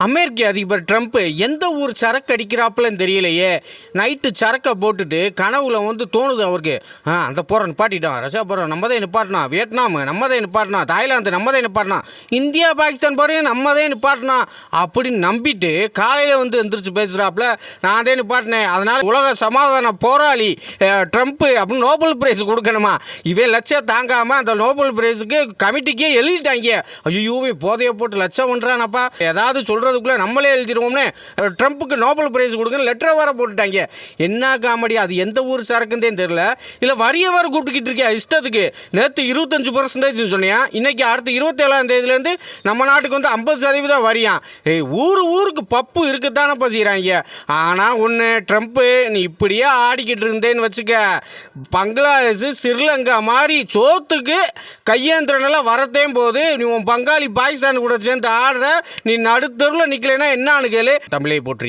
அமெரிக்க அதிபர் ட்ரம்ப் எந்த ஊர் சரக்கு அடிக்கிறாப்புலன்னு தெரியலையே. நைட்டு சரக்கை போட்டுட்டு கனவுல தோணுது அவருக்கு, அந்த போகிற நிப்பாட்டிட்டான், ரஷ்யா போகிற நம்மதே நிப்பாட்டினா, வியட்நாம் நம்மதே நிப்பாட்டினா, தாய்லாந்து நம்மதே நிப்பாட்டினா, இந்தியா பாகிஸ்தான் போகிறையும் நம்மதே நிப்பாட்டினா அப்படின்னு நம்பிட்டு காலையில் எந்திரிச்சு பேசுகிறாப்புல, நான் அதே நிப்பாட்டினேன், அதனால் உலக சமாதான போராளி ட்ரம்ப் அப்படின்னு நோபல் பிரைஸ் கொடுக்கணுமா. இவே லட்சம் தாங்காமல் அந்த நோபல் பிரைஸுக்கு கமிட்டிக்கே எழுதிட்டாங்க. ஐயோ போதையை போட்டு லட்சம் பண்ணுறானப்பா, ஏதாவது சொல்கிறதுக்குள்ளே நம்மளே எழுதிடுவோம்னு ட்ரம்ப்புக்கு நோபல் பிரைஸ் கொடுக்குன்னு லெட்டரை வர போட்டுட்டாங்க. என்ன காமெடி, அது எந்த ஊர் சரக்குந்தே தெரியல. இல்லை வரிய வர கூப்பிட்டுக்கிட்டு இருக்கியா இஷ்டத்துக்கு. நேற்று 25% சொன்னியா, இன்னைக்கு அடுத்த 27ஆம் தேதியிலேருந்து நம்ம நாட்டுக்கு 50% வரியான். ஊருக்கு பப்பு இருக்குத்தானப்பா செய்கிறாங்க. ஆனால் ஒன்று ட்ரம்ப்பு, நீ இப்படியே ஆடிக்கிட்டு இருந்தேன்னு வச்சுக்க, பங்களாதேஷ் ஸ்ரீலங்கா மாதிரி சோத்துக்கு கையேந்திரனெல்லாம் வரத்தையும் போது நீ உன் பங்காளி பாகிஸ்தான் கூட சேர்ந்து ஆடுற, நீ நடுத்தருவில் நிற்கலைன்னா என்னான்னு கேளு. தமிழை போற்றி.